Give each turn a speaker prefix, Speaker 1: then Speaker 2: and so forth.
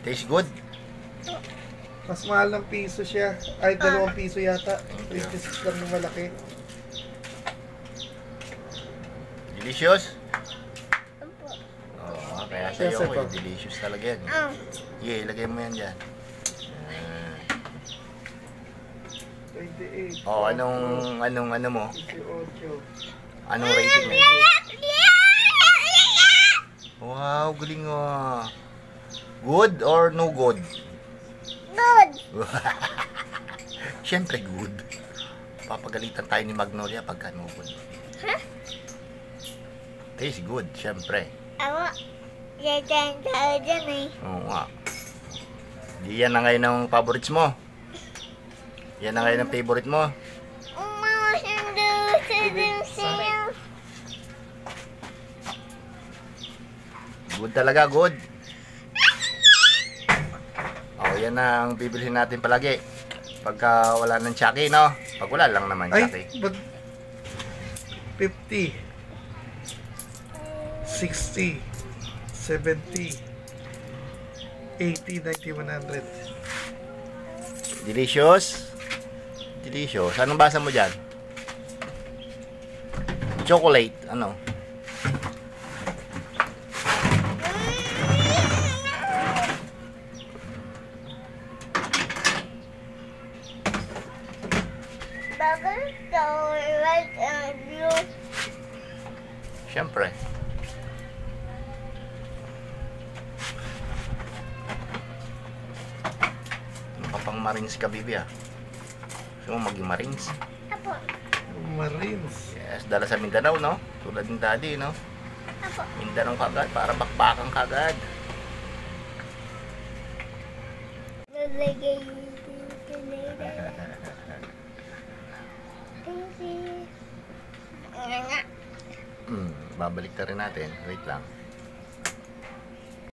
Speaker 1: Tastes good.
Speaker 2: Mas mahal ng piso siya. Ay, 2 piso yata. 26 lang yung malaki.
Speaker 1: Delicious?
Speaker 3: Opo.
Speaker 1: Oo, kaya
Speaker 2: Yes,
Speaker 1: sa'yo ko
Speaker 2: ito.
Speaker 1: delicious talaga yan. Sige, ilagay mo yan dyan.
Speaker 2: 28.
Speaker 1: Oh, ano mo?
Speaker 2: 18.
Speaker 1: Anong rating mo? Wow, galing ah. Good or no good?
Speaker 3: Good.
Speaker 1: Siyempre good. Papagalitan tayo ni Magnolia pagka no good.
Speaker 3: Huh?
Speaker 1: Tastes good, siyempre.
Speaker 3: Ako, yayain tayo dyan eh.
Speaker 1: Oo nga. Di yan na ngayon ang favorites mo. Yan na ngayon ang favorite mo. Good talaga, good. Oh, yan na ang bibilhin natin palagi. Pagka wala ng Chucky, no? Pag wala lang naman Chucky.
Speaker 2: Ay, ba't 50, 60, 70, 80, 90, 100.
Speaker 1: Delicious. Delicious. Anong basa mo dyan? Chocolate. Ano? Siyempre. Pang Marines ka, bibi ah. Gusto mo maging Marines?
Speaker 3: Apo.
Speaker 2: Marines.
Speaker 1: Yes, dala sa Mindanao, no? Tulad ng daddy, no?
Speaker 3: Apo.
Speaker 1: Mindanao kagad, para bakbakan kagad.
Speaker 3: Lalagay dito later. Thank you.
Speaker 1: Babalik na rin natin. Wait lang.